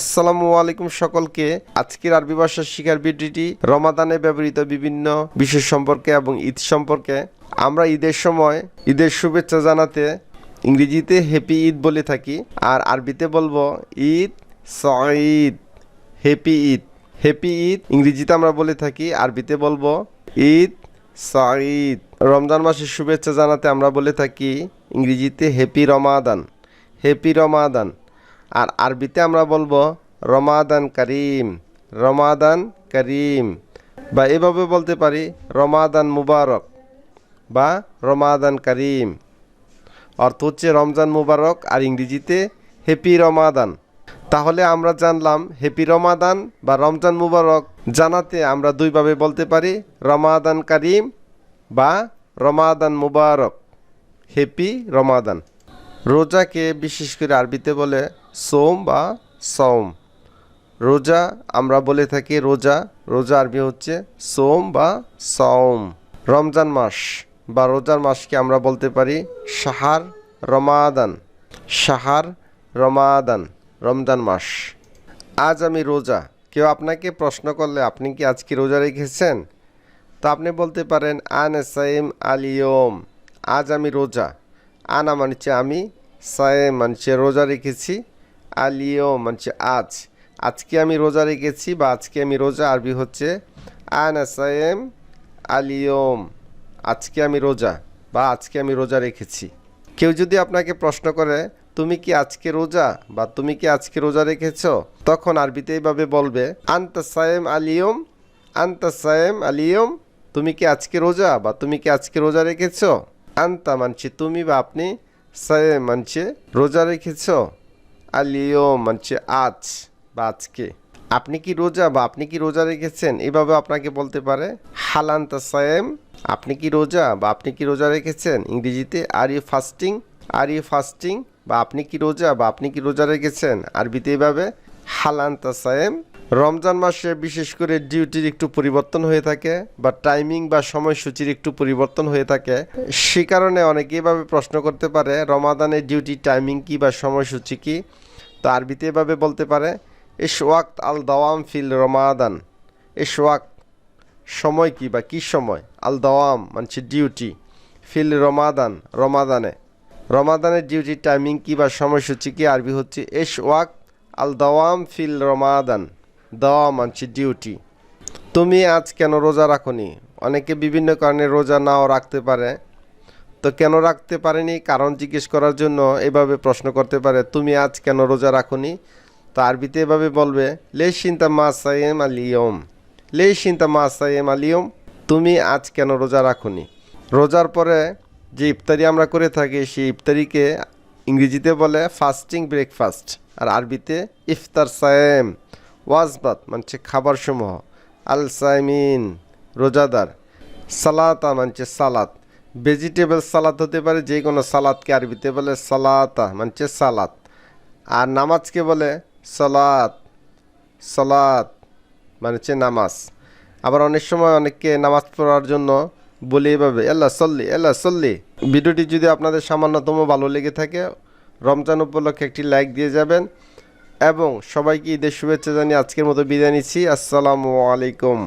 আসসালামু আলাইকুম সকলকে। আজকের আরবি ভাষা শিখার ভিডিওটি রমাদানে ব্যবহৃত বিভিন্ন বিষয় সম্পর্কে এবং ঈদ সম্পর্কে। আমরা ঈদের সময় ঈদের শুভেচ্ছা জানাতে ইংরেজিতে হ্যাপি ঈদ বলে থাকি, আর আরবিতে বলবো ঈদ সঈদ। হ্যাপি ঈদ, হ্যাপি ঈদ ইংরেজিতে আমরা বলে থাকি, আরবিতে বলবো ঈদ সঈদ। রমজান মাসের শুভেচ্ছা জানাতে আমরা বলে থাকি ইংরেজিতে হ্যাপি রমাদান, হ্যাপি রমাদান। আর আরবিতে আমরা বলবো রমাদান করিম, রমাদান করিম। বা এভাবে বলতে পারি রমাদান মুবারক বা রমাদান করিম। অর্থ হচ্ছে রমজান মুবারক, আর ইংরেজিতে হ্যাপি রমাদান। তাহলে আমরা জানলাম হ্যাপি রমাদান বা রমজান মুবারক জানাতে আমরা দুইভাবে বলতে পারি, রমাদান করিম বা রমাদান মুবারক, হ্যাপি রমাদান। রোজাকে বিশেষ করে আরবিতে বলে সোম বা সওম। রোজা আমরা বলে থাকি রোজা, রোজা আরবি হচ্ছে সোম বা সওম। রমজান মাস বা রোজার মাসকে আমরা বলতে পারি শাহার রমাদান, শাহার রমাদান, রমজান মাস। আজ আমি রোজা। কেউ আপনাকে প্রশ্ন করলে আপনি কি আজকে রোজা রেখেছেন, তো আপনি বলতে পারেন আনা সাইম আলিয়ম, আজ আমি রোজা। আনা মানছে আমি, সাইম মানছে রোজা রেখেছি, আলিয়ম মানছে আজ, আজকে আমি রোজা রেখেছি বা আজকে আমি রোজা। আরবি হচ্ছে আনা সাইম আলিয়ম, আজকে আমি রোজা বা আজকে আমি রোজা রেখেছি। কেউ যদি আপনাকে প্রশ্ন করে তুমি কি আজকে রোজা বা তুমি কি আজকে রোজা রেখেছ, তখন আরবিতে এইভাবে বলবে আনতা সাইম আলিয়ম, আনতা সাইম আলিয়ম, তুমি কি আজকে রোজা বা তুমি কি আজকে রোজা রেখেছ। আনতা মানছে তুমি বা আপনি, সাইম মানছে রোজা রেখেছ, আলিয়ম মানছে আজ বা আজকে। আপনি কি রোজা বা আপনি কি রোজা রেখেছেন, এভাবে আপনাকে বলতে পারে হালান্তা সাইম, আপনি কি রোজা বা আপনি কি রোজা রেখেছেন। ইংরেজিতে are you fasting, are you fasting, বা আপনি কি রোজা বা আপনি কি রোজা রেখেছেন। আরবিতে এভাবে হালান্তা সাইম। রমজান মাসে বিশেষ করে ডিউটির একটু পরিবর্তন হয়ে থাকে বা টাইমিং বা সময়সূচির একটু পরিবর্তন হয়ে থাকে। সে কারণে অনেকে এভাবে প্রশ্ন করতে পারে রমাদানের ডিউটি টাইমিং কি বা সময়সূচি কি। তো আরবিতে এভাবে বলতে পারে ইস ওয়াক্ত আল দাওয়াম ফিল রমাদান। ইস ওয়াক্ত সময় কি বা কি সময়, আল দাওয়াম মানছে ডিউটি, ফিল রমাদান রমাদানে, রমাদানের ডিউটি টাইমিং কি বা সময়সূচি কি। আরবি হচ্ছে ইস ওয়াক্ত আল দাওয়াম ফিল রমাদান, দাওয়াম মানছে ডিউটি। তুমি আজ কেন রোজা রাখোনি। অনেকে বিভিন্ন কারণে রোজা নাও রাখতে পারে, তো কেন রাখতে পারেনি কারণ জিজ্ঞেস করার জন্য এভাবে প্রশ্ন করতে পারে তুমি আজ কেন রোজা রাখোনি। তো আরবিতে এভাবে বলবে লেশিন্তা মা সাইম আলিয়ম, লেশিন্তা মা সাইম আলিয়ম, তুমি আজ কেন রোজা রাখোনি। রোজার পরে যে ইফতারি আমরা করে থাকি সেই ইফতারিকে ইংরেজিতে বলে ফাস্টিং ব্রেকফাস্ট, আর আরবিতে ইফতার সায়েম। ওয়াজবাত মানছে খাবার সমূহ, আল সাইমিন রোজাদার, সালাতা মানছে সালাত, ভেজিটেবল সালাদ হতে পারে যে কোনো সালাদকে আরবিতে বলে সালাতা মানছে সালাত, আর নামাজকে বলে সালাত, সালাত মানছে নামাজ। আবার অনেক সময় অনেককে নামাজ পড়ার জন্য বলে এভাবে আল্লাহ সল্লি, আল্লাহ সল্লি। ভিডিওটি যদি আপনাদের সামান্যতম ভালো লেগে থাকে রমজান উপলক্ষে একটি লাইক দিয়ে যাবেন, এবং সবাইকে ঈদের শুভেচ্ছা জানিয়ে আজকের মতো বিদায় নিচ্ছি। আসসালামু আলাইকুম।